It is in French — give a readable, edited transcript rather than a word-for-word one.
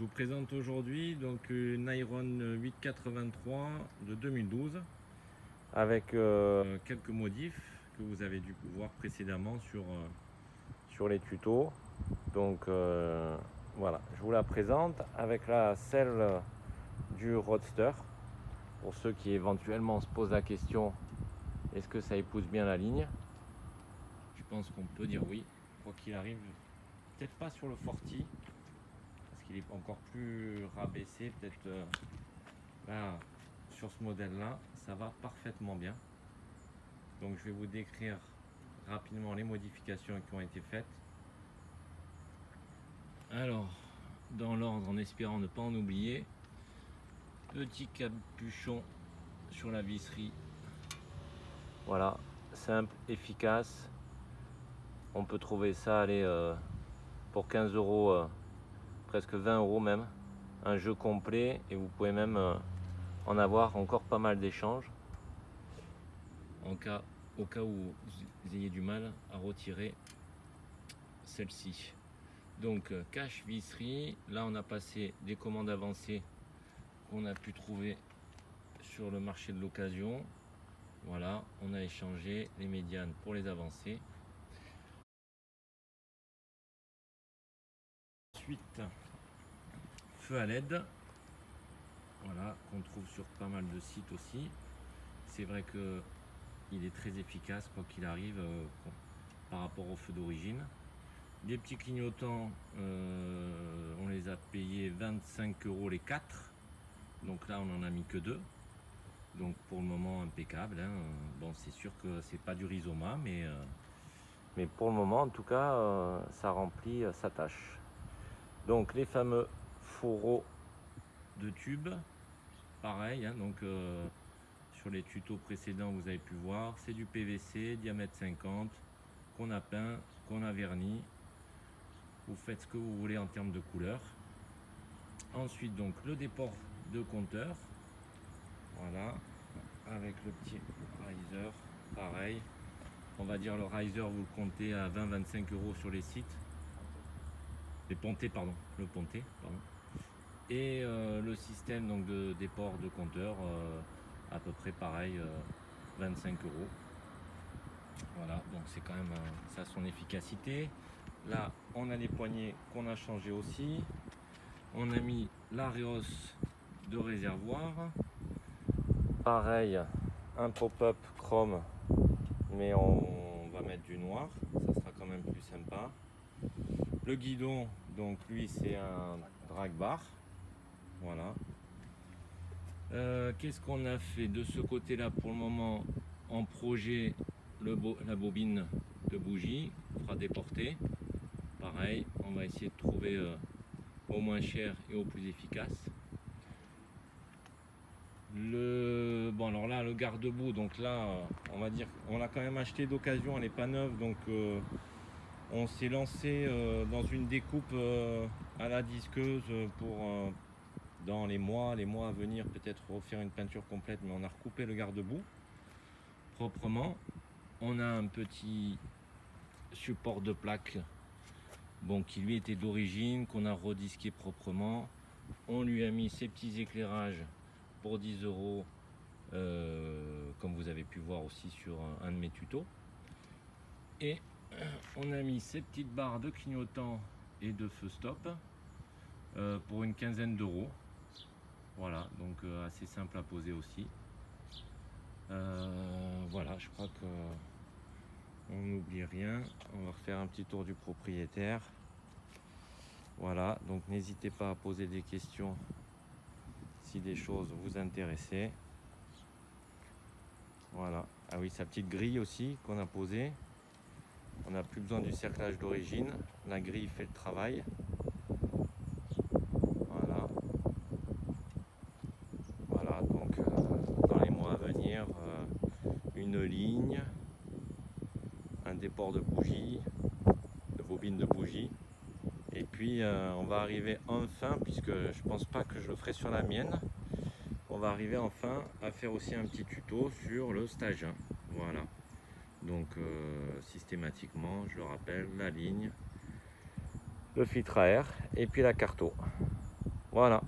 vous présente aujourd'hui donc une Iron 883 de 2012 avec quelques modifs que vous avez dû voir précédemment sur les tutos. Donc voilà, je vous la présente avec la selle du Roadster. Pour ceux qui éventuellement se posent la question, est-ce que ça épouse bien la ligne? Je pense qu'on peut dire oui, quoi qu'il arrive. Peut-être pas sur le Forti, parce qu'il est encore plus rabaissé. Peut-être là, sur ce modèle-là, ça va parfaitement bien. Donc je vais vous décrire rapidement les modifications qui ont été faites. Alors, dans l'ordre, en espérant ne pas en oublier, petit capuchon sur la visserie. Voilà, simple, efficace. On peut trouver ça pour 15 €, presque 20 € même. Un jeu complet, et vous pouvez même en avoir encore pas mal d'échanges. Au cas où vous ayez du mal à retirer celle-ci. Donc cache visserie, là on a passé des commandes avancées qu'on a pu trouver sur le marché de l'occasion. Voilà, on a échangé les médianes pour les avancées. Ensuite, feu à LED, voilà, qu'on trouve sur pas mal de sites aussi. C'est vrai que il est très efficace quoi qu'il arrive par rapport au feu d'origine. Des petits clignotants, on les a payés 25 € les 4. Donc là on en a mis que 2. Donc pour le moment impeccable, hein. Bon, c'est sûr que c'est pas du Rizoma, mais pour le moment en tout cas ça remplit sa tâche. Donc les fameux fourreaux de tubes, pareil, hein. Donc sur les tutos précédents vous avez pu voir, c'est du PVC diamètre 50 qu'on a peint, qu'on a verni. Vous faites ce que vous voulez en termes de couleur. Ensuite donc le déport de compteur, voilà, avec le petit riser, pareil. On va dire le riser, vous le comptez à 20-25 € sur les sites. Les pontés, pardon, le ponté, pardon. Et le système donc de déport de compteur, à peu près pareil, 25 €. Voilà, donc c'est quand même ça a son efficacité. Là, on a les poignées qu'on a changé aussi. On a mis l'Areos de réservoir. Pareil, un pop-up chrome, mais on va mettre du noir, ça sera quand même plus sympa. Le guidon, donc lui c'est un drag bar, voilà. Qu'est-ce qu'on a fait de ce côté-là pour le moment? En projet, la bobine de bougie fera déporter. Pareil, on va essayer de trouver au moins cher et au plus efficace. Bon alors là, le garde-boue, donc là on va dire on l'a quand même acheté d'occasion, elle n'est pas neuve, donc on s'est lancé dans une découpe à la disqueuse pour dans les mois à venir peut-être refaire une peinture complète, mais on a recoupé le garde-boue proprement. On a un petit support de plaque, bon, qui lui était d'origine, qu'on a redisqué proprement. On lui a mis ses petits éclairages pour 10 €, comme vous avez pu voir aussi sur un de mes tutos. Et on a mis ces petites barres de clignotant et de feu stop pour une quinzaine d'euros. Voilà, donc assez simple à poser aussi. Voilà, je crois que on n'oublie rien. On va refaire un petit tour du propriétaire. Voilà, donc n'hésitez pas à poser des questions si des choses vous intéressaient. Voilà, ah oui, sa petite grille aussi qu'on a posée. On n'a plus besoin du cerclage d'origine, la grille fait le travail. Voilà, voilà, donc dans les mois à venir, une ligne, un déport de bougie, de bobine de bougie. Et puis on va arriver enfin, puisque je pense pas que je le ferai sur la mienne, on va arriver enfin à faire aussi un petit tuto sur le stage 1. Voilà, donc systématiquement, je le rappelle, la ligne, le filtre à air et puis la carto. Voilà.